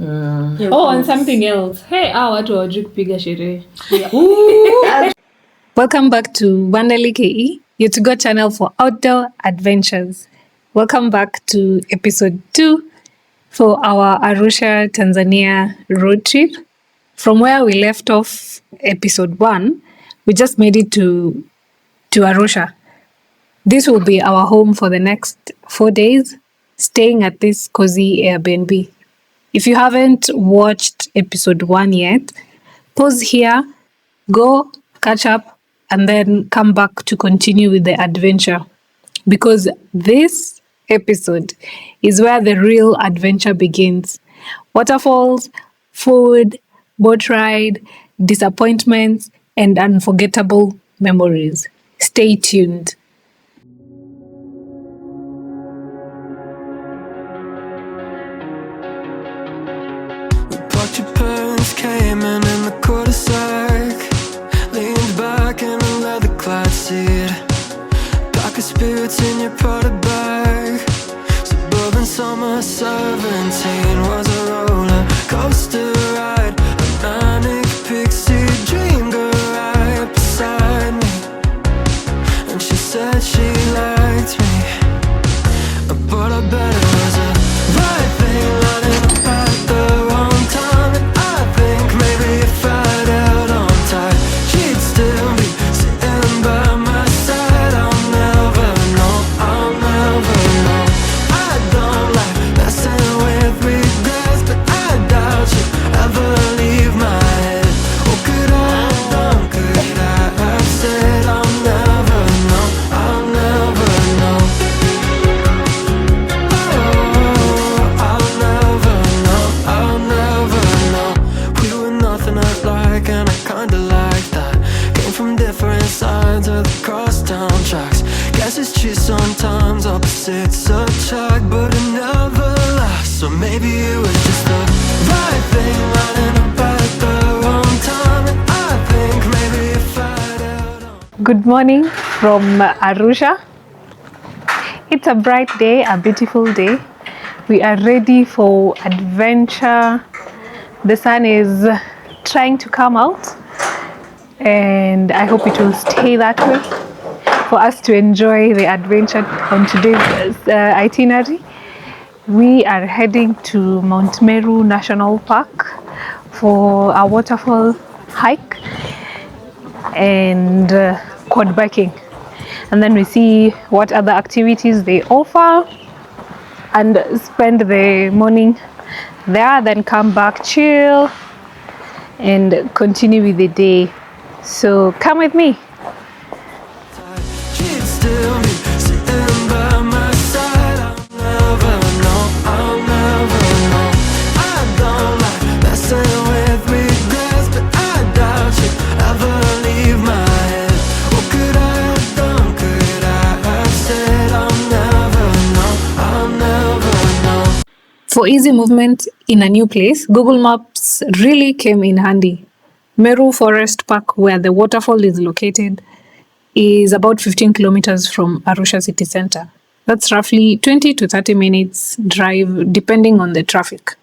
And something else. Hey, watu hawajui kupiga sherehe. Welcome back to Wandali KE, your to-go channel for outdoor adventures. Welcome back to episode 2 for our Arusha, Tanzania road trip. From where we left off episode 1, we just made it to Arusha. This will be our home for the next 4 days, staying at this cozy Airbnb. If you haven't watched episode 1 yet, pause here, go catch up, and then come back to continue with the adventure. Because this episode is where the real adventure begins. Waterfalls, food, boat ride, disappointments, and unforgettable memories. Stay tuned. Your parents came in the cul-de-sac, leaned back in a leather-clad seat, pack of spirits in your Prada bag. Suburban summer 17 was a roller coaster ride, a manic pixie dream girl right beside me, and she said she liked me, but I bet it was a right thing lining up at the wrong time. And I think maybe if I'd held on tight, she'd still be sitting by my side. I'll never know, I'll never know. I don't like messing with regrets, but I doubt you'd ever leave my head. Oh, could I have done, could I have said, I'll never know, I'll never know. Sides of the crosstown tracks. Guess it's true sometimes opposites attract, but it never lasts. So maybe it was just the right thing lining up at the wrong time. And I think maybe if I'd held on. Good morning from Arusha. It's a bright day, a beautiful day. We are ready for adventure. The sun is trying to come out, and I hope it will stay that way for us to enjoy the adventure on today's itinerary. We are heading to Mount Meru National Park for a waterfall hike and quad biking, and then we see what other activities they offer and spend the morning there, then come back, chill, and continue with the day. So come with me. She'd still be sitting by my side. I'll never know, I'll never know. I don't like messing with regrets, but I doubt you'd ever leave my head. What could I have done, could I have said, I'll never know, I'll never know. For easy movement in a new place, Google Maps really came in handy. Meru Forest Park, where the waterfall is located, is about 15 kilometers from Arusha city center. That's roughly 20 to 30 minutes drive depending on the traffic.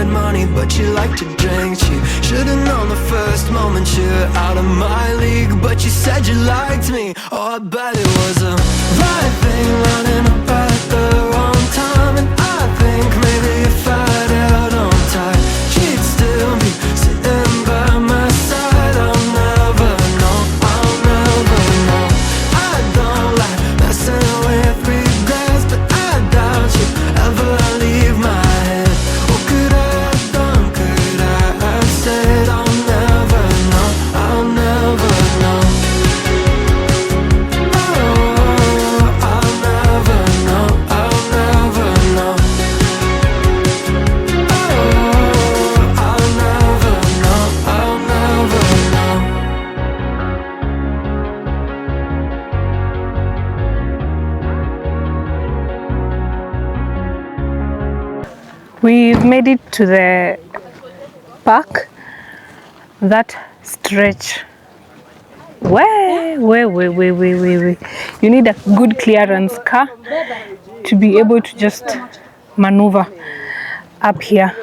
Money, but you like to drink cheap. Should've known the first moment you're out of my league, but you said you liked me. Oh, I bet it was a right thing running up at the wrong time. And I think maybe if I'd held on tight, she'd still be sitting by my side. I'll never know, I'll never know. I don't like messing with regrets, but I doubt you ever leave my head. What could I have done, could I have said, I'll never know, I'll never know. Oh. We've made it to the park. That stretch. Where? You need a good clearance car to be able to just maneuver up here.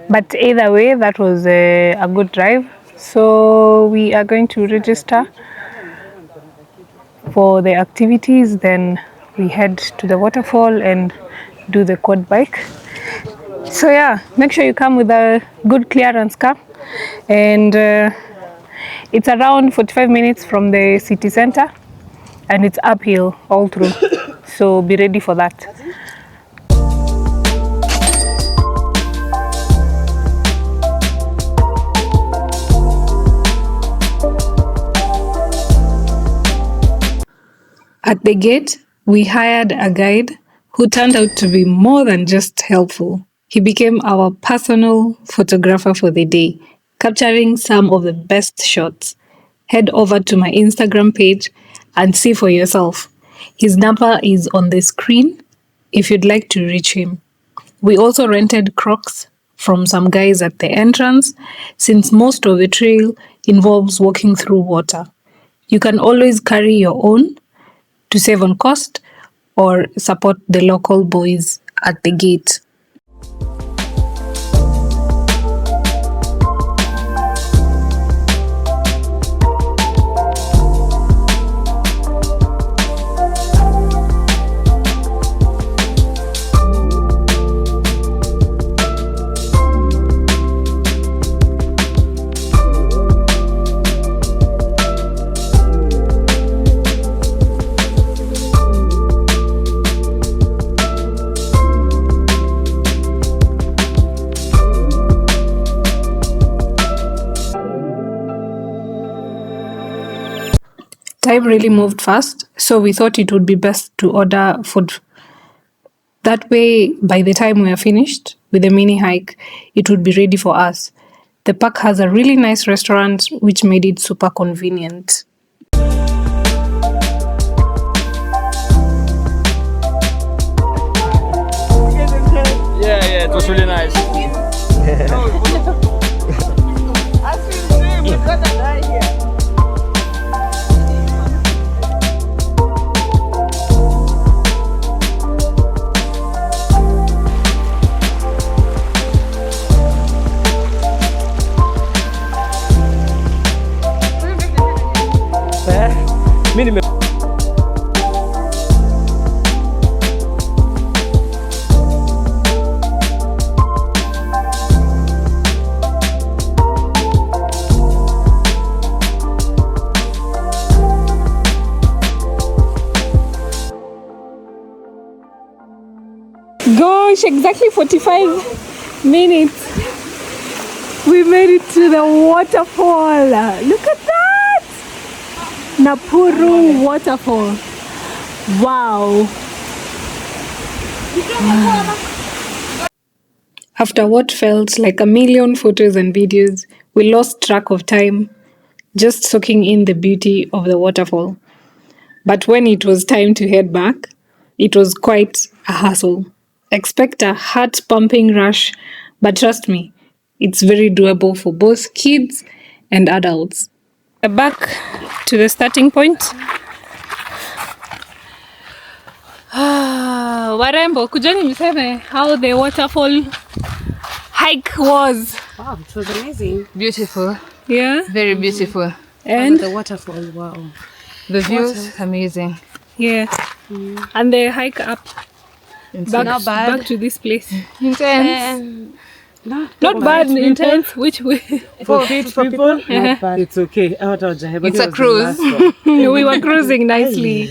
But either way, that was a good drive. So we are going to register for the activities, then we head to the waterfall and do the quad bike. So yeah, make sure you come with a good clearance car, and it's around 45 minutes from the city center, and it's uphill all through, so be ready for that. At the gate, we hired a guide who turned out to be more than just helpful. He became our personal photographer for the day, capturing some of the best shots. Head over to my Instagram page and see for yourself. His number is on the screen if you'd like to reach him. We also rented Crocs from some guys at the entrance, since most of the trail involves walking through water. You can always carry your own to save on cost or support the local boys at the gate. Time really moved fast, so we thought it would be best to order food. That way, by the time we are finished with the mini hike, it would be ready for us. The park has a really nice restaurant, which made it super convenient. Yeah, it was really nice. Gosh, exactly 45 minutes. We made it to the waterfall. Look at that! Napuru Waterfall. Wow. After what felt like a million photos and videos, we lost track of time, just soaking in the beauty of the waterfall. But when it was time to head back, it was quite a hassle. Expect a heart-pumping rush, but trust me, it's very doable for both kids and adults. Back to the starting point. Warembo, kujani mseme how the waterfall hike was. Wow, it was amazing. Beautiful. Yeah. Very beautiful. And the waterfall, wow. The views, amazing. yeah. And the hike up back, Not bad. back to this place. Intense. Not bad, intense. Which way? For people, Uh-huh. not bad. It's okay. It's a cruise. We were cruising nicely.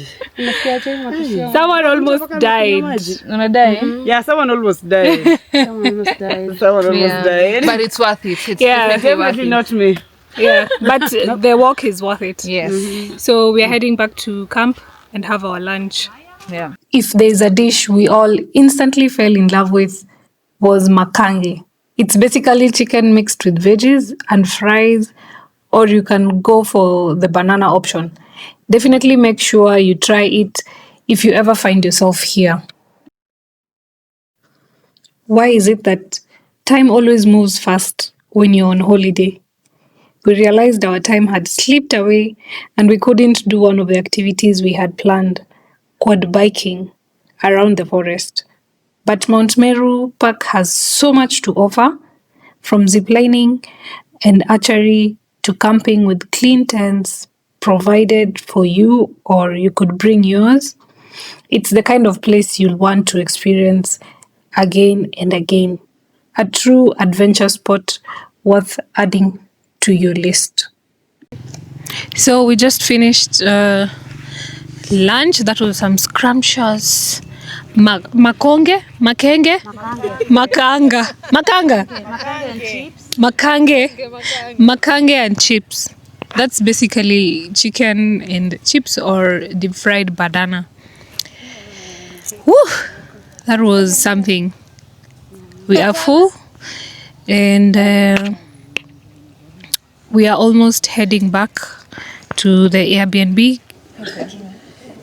Someone almost died. Gonna die. Yeah, someone almost died. Someone almost died. But it's worth it. It's Yeah, Definitely not me. Yeah, but the walk is worth it. Yes. So we are heading back to camp and have our lunch. Yeah. If there's a dish we all instantly fell in love with, was Makange. It's basically chicken mixed with veggies and fries, or you can go for the banana option. Definitely make sure you try it if you ever find yourself here. Why is it that time always moves fast when you're on holiday? We realized our time had slipped away and we couldn't do one of the activities we had planned, quad biking around the forest. But Mount Meru Park has so much to offer, from ziplining and archery to camping with clean tents provided for you, or you could bring yours. It's the kind of place you'll want to experience again and again. A true adventure spot worth adding to your list. So we just finished lunch. That was some scrumptious Makanga, Makange and chips. That's basically chicken and chips or deep fried banana. Woo! That was something. We are full and we are almost heading back to the Airbnb,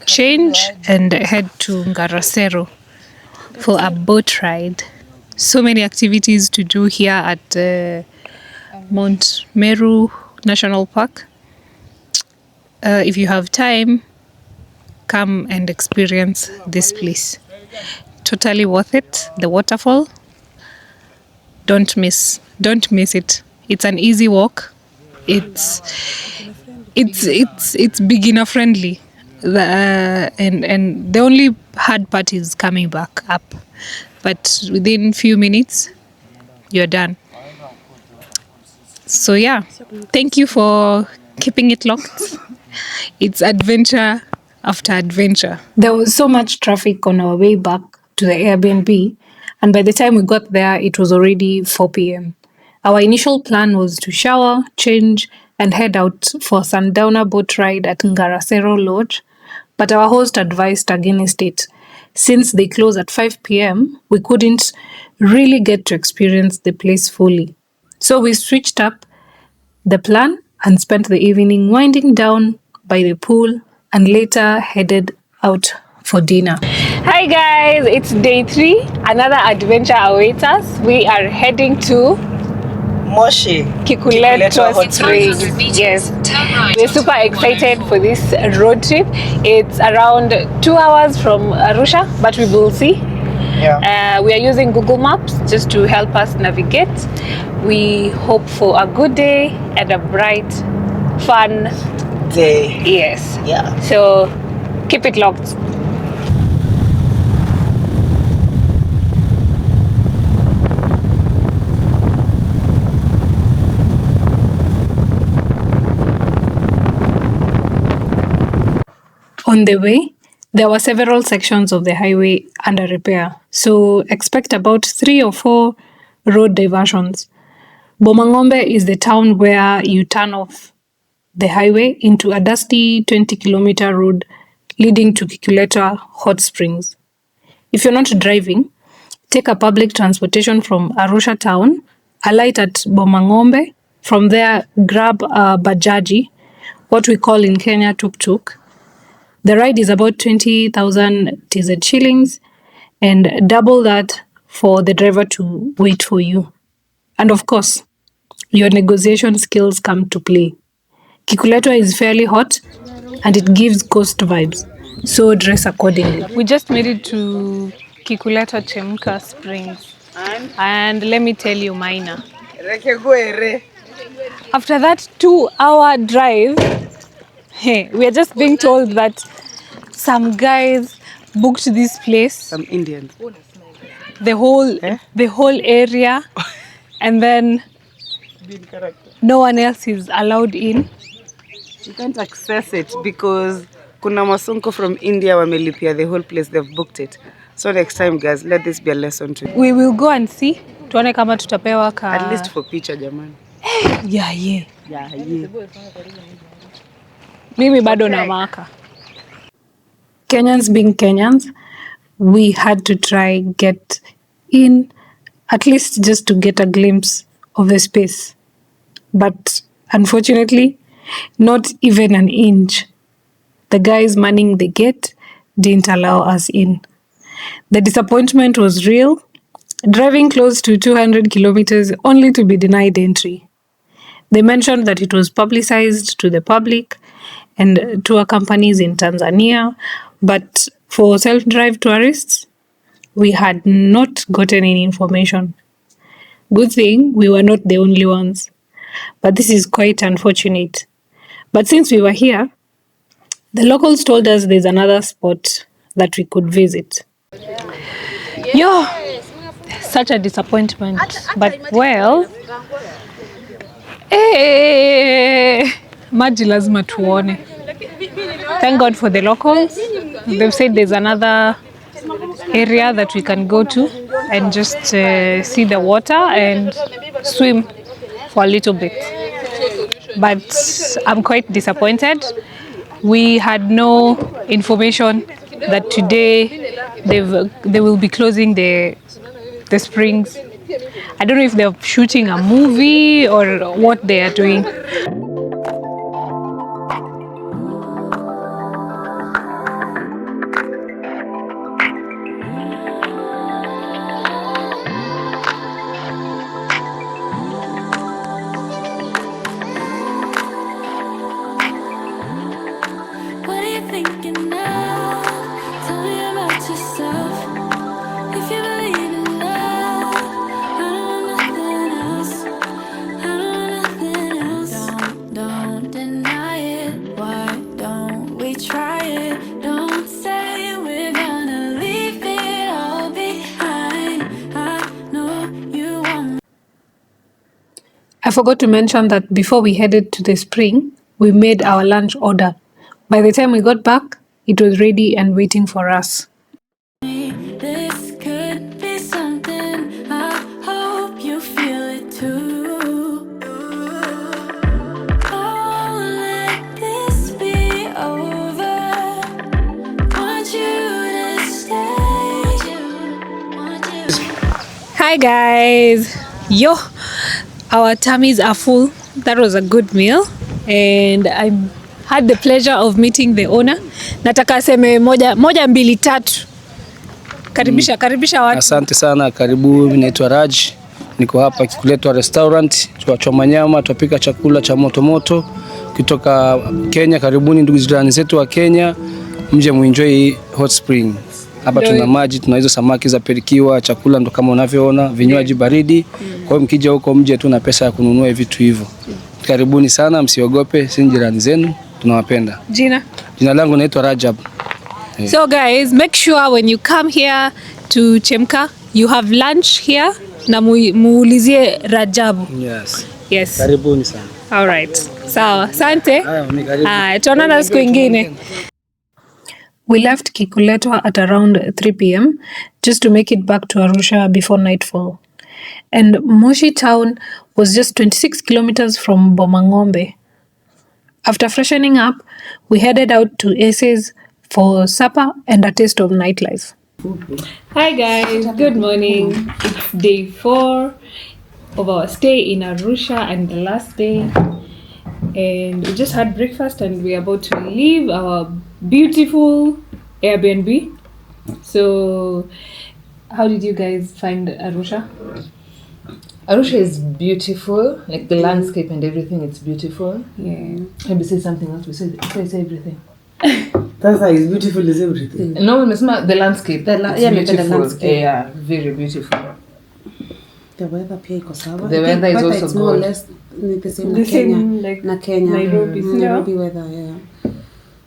change and head to Ngare Sero for a boat ride. So many activities to do here at Mount Meru National Park. If you have time, come and experience this place. Totally worth it. The waterfall. Don't miss it. It's an easy walk. It's beginner friendly. And the only hard part is coming back up. But within few minutes, you're done. So yeah, thank you for keeping it locked. It's adventure after adventure. There was so much traffic on our way back to the Airbnb, and by the time we got there, it was already 4 p.m. Our initial plan was to shower, change, and head out for a sundowner boat ride at Ngare Sero Lodge, but our host advised against it. Since they close at 5 p.m., we couldn't really get to experience the place fully. So we switched up the plan and spent the evening winding down by the pool and later headed out for dinner. Hi guys, it's day 3. Another adventure awaits us. We are heading to Moshi. Kikuletwa Springs. Yes, we're super excited for this road trip. It's around 2 hours from Arusha, but we will see. Yeah. We are using Google Maps just to help us navigate. We hope for a good day and a bright, fun Day. yes. Yeah. So keep it locked. On the way, there were several sections of the highway under repair, so expect about 3 or 4 road diversions. Bomangombe is the town where you turn off the highway into a dusty 20-kilometer road leading to Kikuletwa Hot Springs. If you're not driving, take a public transportation from Arusha town, alight at Bomangombe. From there, grab a bajaji, what we call in Kenya tuk-tuk. The ride is about 20,000 TZ shillings and double that for the driver to wait for you. And of course, your negotiation skills come to play. Kikuletwa is fairly hot and it gives coast vibes, so dress accordingly. We just made it to Kikuletwa Chemka Springs and let me tell you, Maina, after that 2-hour drive, hey, we are just being told that some guys booked this place, Some Indians. the whole area, and then no one else is allowed in. You can't access it because kuna masonko from India wamelipia the whole place. They've booked it. So next time, guys, let this be a lesson to you. We will go and see. Tuone kama tutapewa ka. At least for picture, jamani. Yeah. Yeah. Mimi bado na maka. Kenyans being Kenyans, we had to try get in, at least just to get a glimpse of the space. But unfortunately, not even an inch. The guys manning the gate didn't allow us in. The disappointment was real. driving close to 200 kilometers only to be denied entry. They mentioned that it was publicized to the public and tour companies in Tanzania, but for self-drive tourists, we had not gotten any information. Good thing we were not the only ones, but this is quite unfortunate. But since we were here, the locals told us there's another spot that we could visit. Yo, such a disappointment, but well, maji lazima tuone. Thank God for the locals. They've said there's another area that we can go to and just see the water and swim for a little bit. But I'm quite disappointed. We had no information that today they will be closing the springs. I don't know if they're shooting a movie or what they are doing. What are you thinking now? Tell me about yourself. If you believe in love, I don't want nothing else. I don't want nothing else. Don't deny it. Why don't we try it? Don't say we're gonna leave it all behind. I know you want. I forgot to mention that before we headed to the spring, we made our lunch order. By the time we got back, it was ready and waiting for us. This could be something. I hope you feel it too. Oh, let this be over. Want you to stay. Hi guys! Yo! Our tummies are full. That was a good meal. And I had the pleasure of meeting the owner. Nataka seme moja mbili tatu. Karibisha watu. Asante sana, karibu. Mimi naitwa Raj. Niko hapa Kikuletwa restaurant. Tunachoma nyama, tupika chakula cha moto moto kutoka Kenya. Karibuni ndugu jirani zetu wa Kenya. Mje muenjoy hot spring. Hapa tuna maji, tuna hizo samaki za perikiwa, chakula ndo kama unavyoona, vinywaji baridi. Kwa hiyo mkija huko mje tu na pesa ya kununua vitu hivyo. Karibuni sana, msiogope, sisi jirani zenu, tunawapenda. Jina langu naitwa Rajab. So guys, make sure when you come here to Chemka, you have lunch here na muulizie Rajab. Yes. Karibuni sana. All right. Sawa. Asante. Tuonana siku ingine. We left Kikuletwa at around 3 p.m. just to make it back to Arusha before nightfall. And Moshi town was just 26 kilometers from Bomangombe. After freshening up, we headed out to Ace's for supper and a taste of nightlife. Hi guys, good morning. It's day 4 of our stay in Arusha and the last day. And we just had breakfast and we're about to leave our beautiful Airbnb. So, how did you guys find Arusha? Arusha is beautiful, like the landscape and everything, it's beautiful. Yeah. Maybe say something else, we say everything. That's how it's beautiful is everything. No, the landscape. Yeah, beautiful. the landscape. Yeah, very beautiful. The weather pia iko sawa. The weather is also it's more or good. less the same The na Kenya. same, like Na Kenya. Nairobi, Nairobi weather, yeah.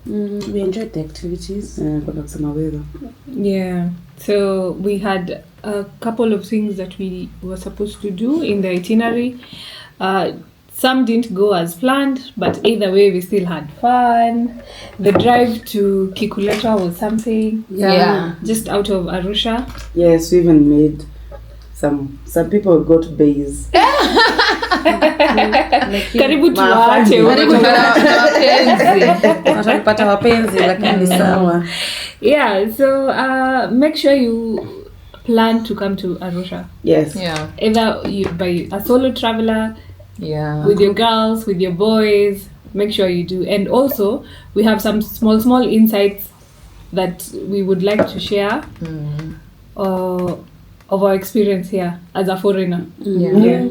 We enjoyed the activities. Kwa kusema weather. Yeah. So we had a couple of things that we were supposed to do in the itinerary. Some didn't go as planned, but either way we still had fun. The drive to Kikuletwa was something. Yeah. Just out of Arusha. Yes, we even made some people got bays. Karibu tuwache. Watapata wapenzi lakini sawa. Yeah, so make sure you plan to come to Arusha. Yes. Yeah. Either you by a solo traveler, Yeah. with your girls, with your boys, make sure you do. And also, we have some small insights that we would like to share of our experience here as a foreigner? Yeah.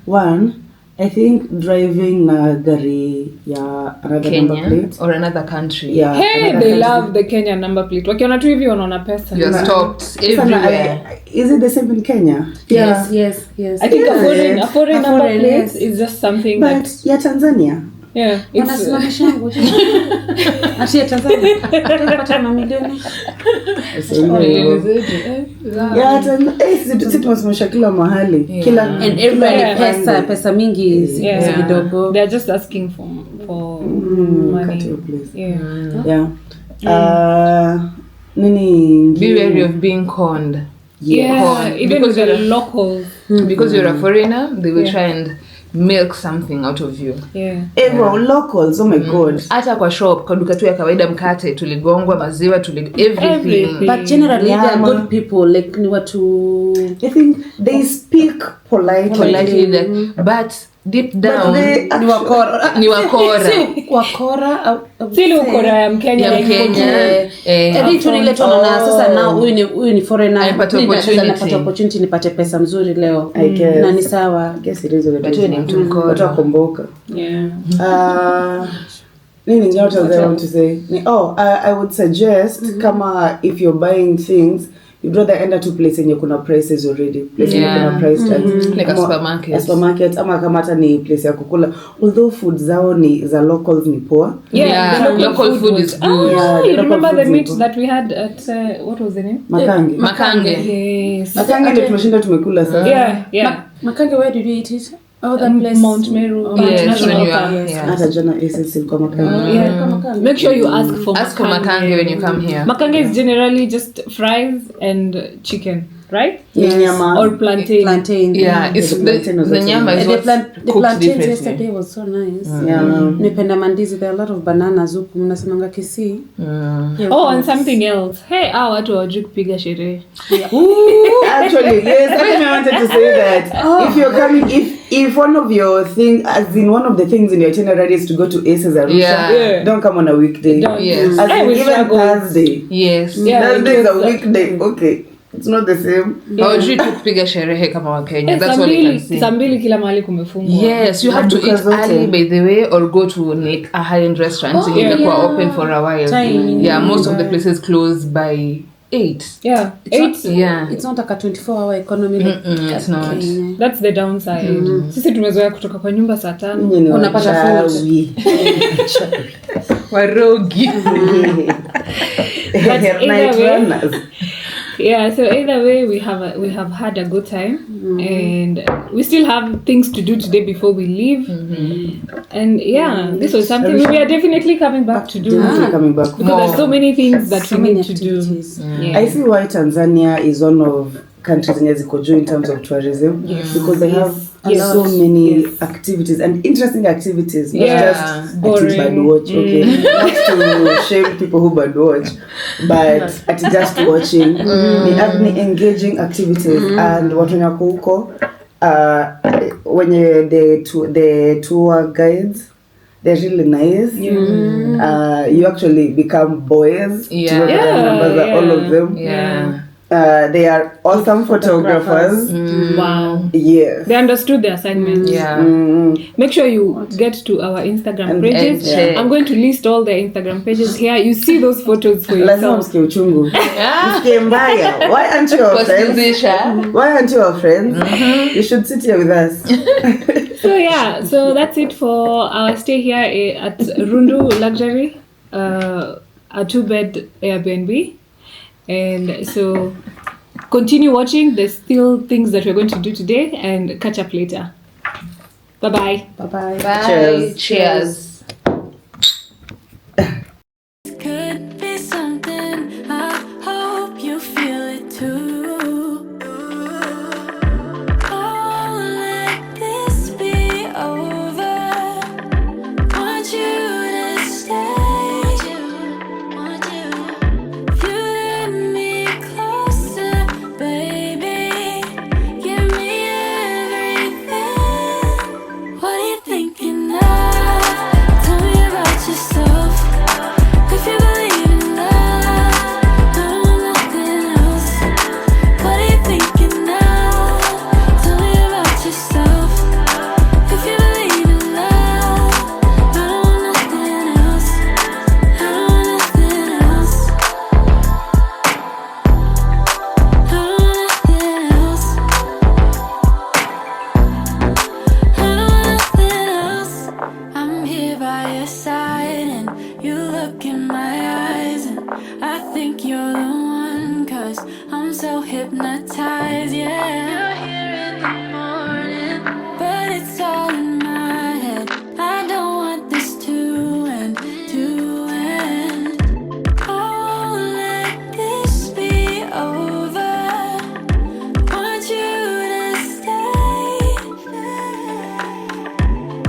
One, I think driving na gari ya another number Kenya plate. or another country. Yeah. Hey, another they country. love the Kenyan number plate. Wakiona tu hivi wanaona pesa. You're stopped Sana, everywhere. is it the same in Kenya? Yes. I think Yeah. a foreign number foreign, plate yes. is just something But that ya Tanzania. it's Wanasimamisha yangu. Ati ya Tanzania. Tutapata mamilioni. Yeah, sisi tumesimamisha kila mahali. Kila And everybody pesa mingi kidogo. they're just asking for money. cut your place. Yeah. Nini? Be wary of being conned. Yeah, even because with the you're locals. because you're a foreigner, they will try and milk something out of you. Yeah. Bro, locals, oh my god. Hata kwa shop, kwa duka tu ya kawaida, mkate tuligongwa, maziwa everything. But generally they are good people, like ni watu I think they speak politely. But deep down ni wakora. ni wakora. Si wakora au Sili ukora ya Mkenya. Ya Mkenya. Hadi tunaletwa na sasa nao huyu ni foreigner. Anapata Mimi opportunity. napata opportunity nipate pesa mzuri leo. I guess. Na ni sawa. I guess it is what it But is. wewe ni mtu mkora. Watu wakumbuka. Yeah. Nini ingine what I want to say? I would suggest kama if you're buying things, you'd rather enda to place yenye kuna prices already. Place yenye kuna price tags. Like a supermarket. A supermarket ama kama hata ni place ya kukula. Although food zao ni za locals ni poor. Yeah, the local food is good. Yeah, the you local remember food the is meat good. that we had at what was the name? Makange. Makange. Yes. Makange ndio tumeshinda tumekula sasa. Yeah. Makange, where did you eat it? Oh, that place. Mount Meru. Yes, National when you Park. are, yeah. Hata jana essence ilikuwa Makange. Yeah. Make sure you ask for Makange when you come here. Makange is generally just fries and chicken, right? Ni nyama. Or plantain. Plantain. Yeah, it's The the plantain was nyama also is And the what's cooked plantains differently. yesterday was so nice. Yeah. Nipenda mandizi, there are a lot of bananas huku mnasemanga Kisii. Oh, and something else. Hey, watu hawajui kupiga sherehe. Actually, yes, I wanted to say that. If you're coming, if one of your thing, as in one of the things in your itinerary is to go to Aces Arusha, Yeah. don't come on a weekday. Don't. Yes. As I in will even struggle. Thursday. Yes. Yeah, Thursday is a because, weekday. Okay, it's not the same. Hawajui tu kupiga sherehe kama Wakenya. That's all you can say. saa mbili kila mahali kumefungwa. Yes, you have to eat Because early okay. by the way, or go to like a high-end restaurant. So yeah. you're open for a while. Time. Yeah, most of the places close by 8. Yeah. It's not, Yeah. it's not like a 24-hour economy. Like it's not. Kenya. That's the downside. Sisi tumezoea kutoka kwa nyumba saa 5. Nyinyi ni Unapata wachawi. Warogi. either Night way- runners. Yeah, so either way we have had a good time and we still have things to do today before we leave. And this was something we are definitely coming back to do. Definitely coming back. Because there's so many things that So we many need to do. activities. Yeah. I see why Tanzania is one of countries zenye ziko juu in terms of tourism because they have so many activities and interesting activities, not Yeah. just Boring. bird watch. Okay, not to shame people who bird watch, but at just watching the engaging activities and watu wenye wako huko wenye the tour guides. They're really nice. You actually become boys. Yeah. To remember all of them. Yeah. They are awesome photographers. Wow. Yes. They understood the assignment. Yeah. Make sure you get to our Instagram And pages. check. I'm going to list all the Instagram pages here. You see those photos for Lazima yourself. msikie uchungu. Msikie mbaya. Why aren't you our friends? Kusikizisha. Why aren't you our friends? You should sit here with us. So that's it for our stay here at Rundu Luxury, a 2-bed Airbnb. And so continue watching. There's still things that we're going to do today and catch up later. Bye-bye. Bye-bye. Bye. Cheers. Cheers. Could be something, I hope you feel it too. Oh, let this be over. Want you to stay. If you let me closer, baby, give me everything. What are you thinking of? yeah. You're here in the morning, but it's all in my head. I don't want this to end, to end. I won't let this be over. Want you to stay.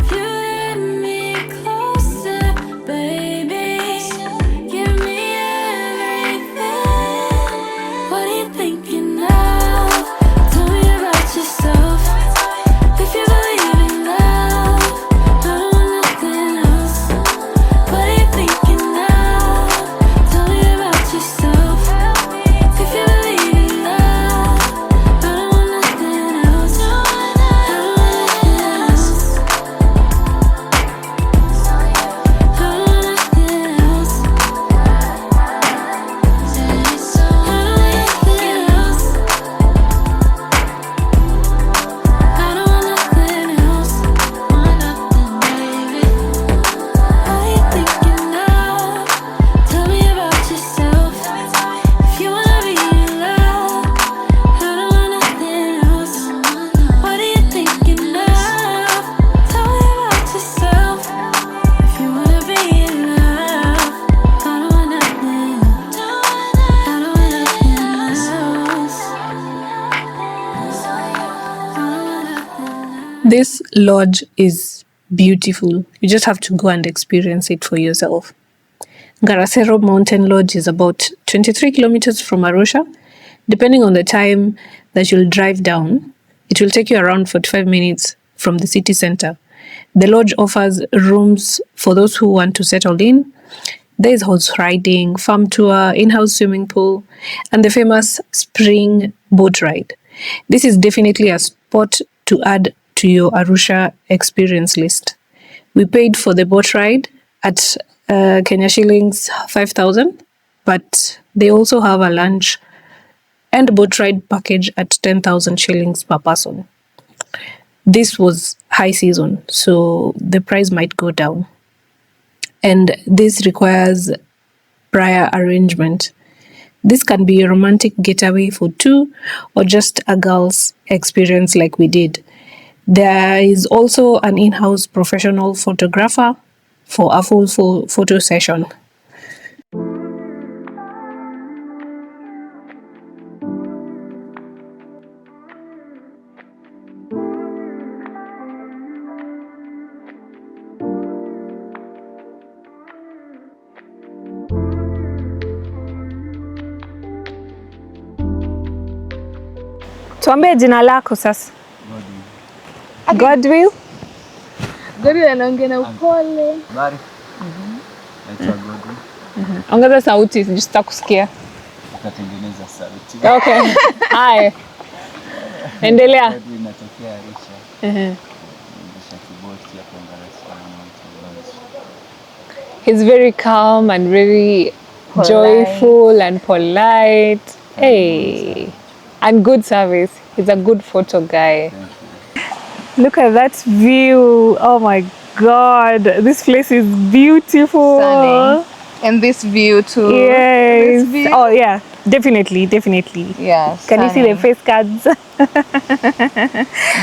If you let me closer, baby, give me everything. What are you thinking of? Tell me about yourself. If you believe in love, I don't want nothing else. What are you thinking of? Tell me about yourself. If you believe in love, I don't want nothing else. I don't want nothing else. I don't want nothing else. I don't want nothing else. Want nothing, baby. What are you thinking of? Tell me about yourself. If you wanna be in love, I don't want nothing else. What are you thinking of? Tell me about yourself. If you wanna be in love, I don't want nothing. I don't want nothing else. I don't want nothing. This lodge is beautiful. You just have to go and experience it for yourself. Ngare Sero Mountain Lodge is about 23 kilometers from Arusha. Depending on the time that you'll drive down, it will take you around 45 minutes from the city center. The lodge offers rooms for those who want to settle in. There is horse riding, farm tour, in-house swimming pool, and the famous spring boat ride. This is definitely a spot to add to your Arusha experience list. We paid for the boat ride at Kenya shillings 5,000, but they also have a lunch and boat ride package at 10,000 shillings per person. This was high season, so the price might go down. And this requires prior arrangement. This can be a romantic getaway for two or just a girl's experience like we did. There is also an in-house professional photographer for a full photo session. Tuambie jina lako sasa. Godwill. Gori anaongea na upole. Habari. Naitwa Godi. Ongeza sauti, sijui kusikia. Tutatengeneza sauti. Okay. Haya. Endelea. Godi natokea Arusha. Naendesha kiboti hapo Ngare Sero Mountain Lodge. He's very calm and very joyful and polite. Hey. And good service. He's a good photo guy. Look at that view. Oh my God. This place is beautiful. Stunning. And this view too. Yes. This view. Oh yeah. Definitely. Yeah. Can you see the face cards?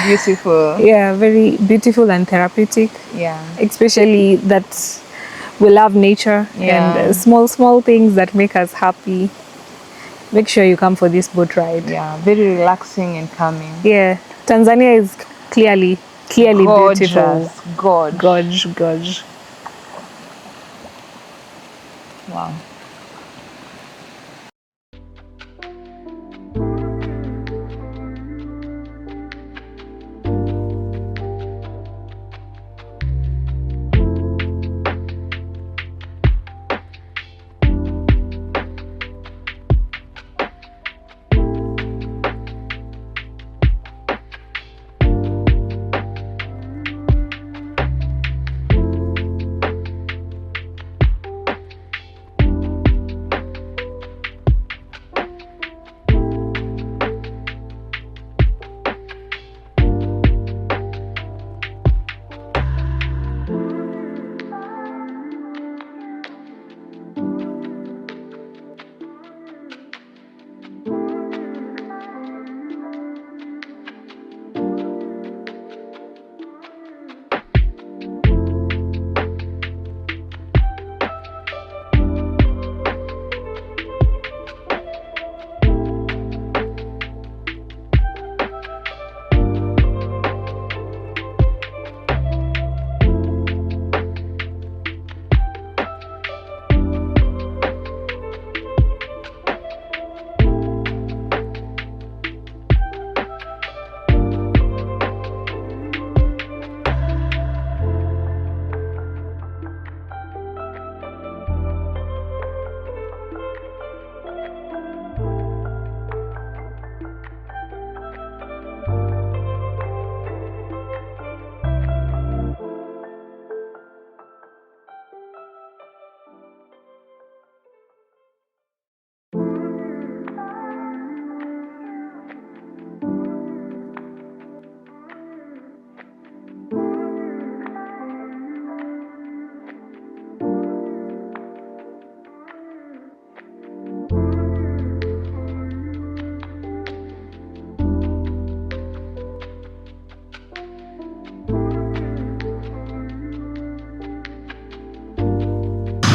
Beautiful. Yeah, very beautiful and therapeutic. Yeah. Especially that we love nature and small things that make us happy. Make sure you come for this boat ride. Yeah. Very relaxing and calming. Yeah. Tanzania is clearly beautiful. Gorge. Wow.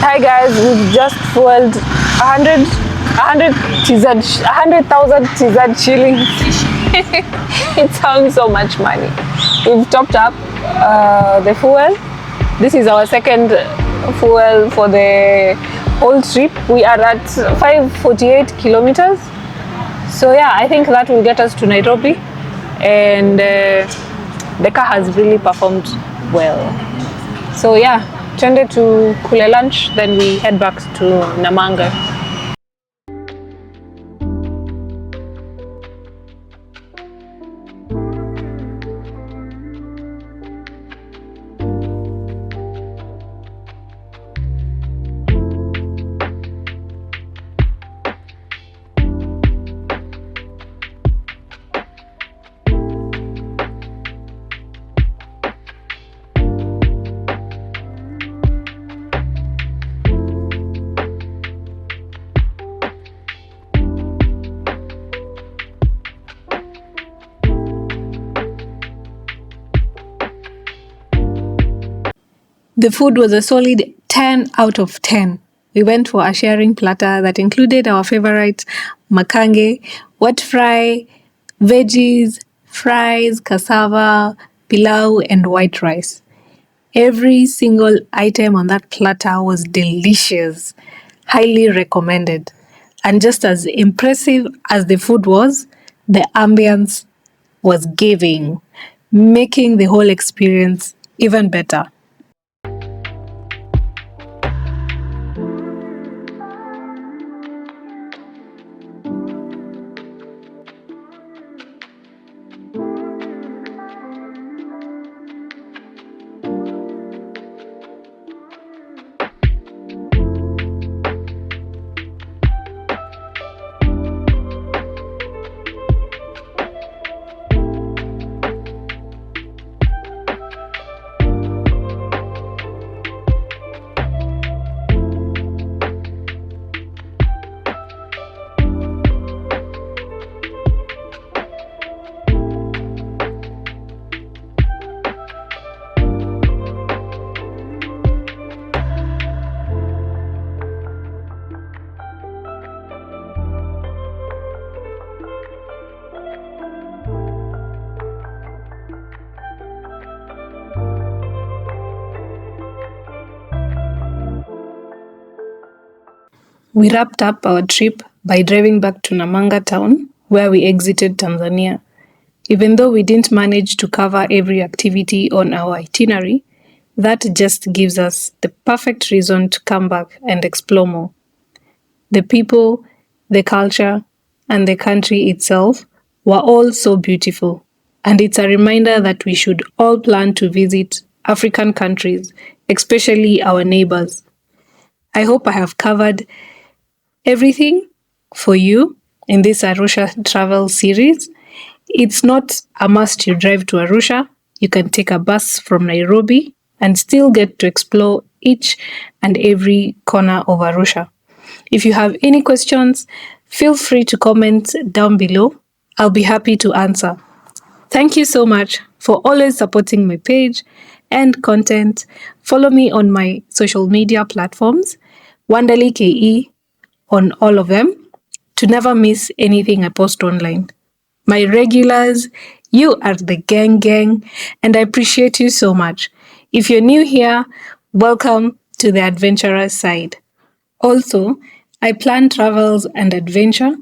Hi guys, we've just fueled 100,000 TZ shillings. It sounds so much money. We've topped up the fuel. This is our second fuel for the whole trip. We are at 548 kilometers. So yeah, I think that will get us to Nairobi, and the car has really performed well. So yeah, turned to kule lunch, then we head back to Namanga. The food was a solid 10 out of 10. We went for a sharing platter that included our favorite Makange, wet fry, veggies, fries, cassava, pilau, and white rice. Every single item on that platter was delicious, highly recommended. And just as impressive as the food was, the ambience was giving, making the whole experience even better. We wrapped up our trip by driving back to Namanga town, where we exited Tanzania. Even though we didn't manage to cover every activity on our itinerary, that just gives us the perfect reason to come back and explore more. The people, the culture, and the country itself were all so beautiful, and it's a reminder that we should all plan to visit African countries, especially our neighbors. I hope I have covered everything for you in this Arusha travel series. It's not a must you drive to Arusha. You can take a bus from Nairobi and still get to explore each and every corner of Arusha. If you have any questions, feel free to comment down below. I'll be happy to answer. Thank you so much for always supporting my page and content. Follow me on my social media platforms, WanderlyKE, on all of them, to never miss anything I post online. My regulars, you are the gang, and I appreciate you so much. If you're new here, welcome to the adventurous side. Also, I plan travels and adventure,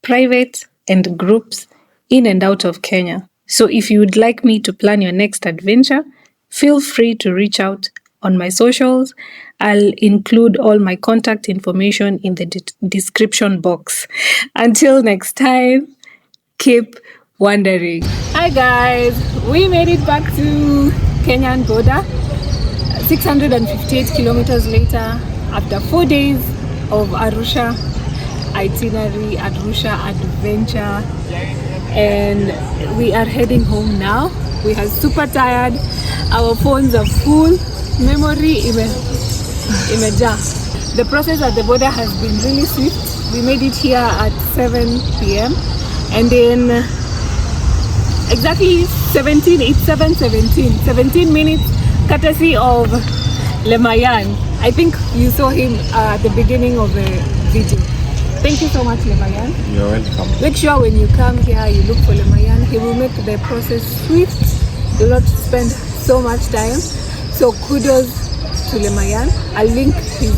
private and groups, in and out of Kenya. So if you would like me to plan your next adventure, feel free to reach out on my socials. I'll include all my contact information in the description box. Until next time, keep wondering. Hi guys, we made it back to Kenyan border, 658 kilometers later, after 4 days of Arusha itinerary, Arusha adventure, and we are heading home now. We are super tired. Our phones are full. Memory imejaa. The process at the border has been really swift. We made it here at 7 p.m. and then exactly 17 minutes courtesy of Lemayan. I think you saw him at the beginning of the video. Thank you so much, Lemayan. You're welcome. Make sure when you come here, you look for Lemayan. He will make the process swift. You will not spend so much time. So kudos to Lemayan. I'll link his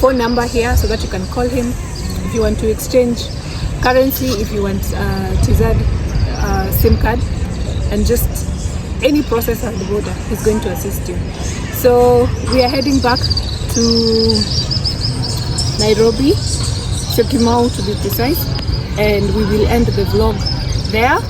phone number here so that you can call him if you want to exchange currency, if you want TZ SIM card, and just any process at the border. He's going to assist you. So we are heading back to Nairobi, Syokimau to be precise, and we will end the vlog there.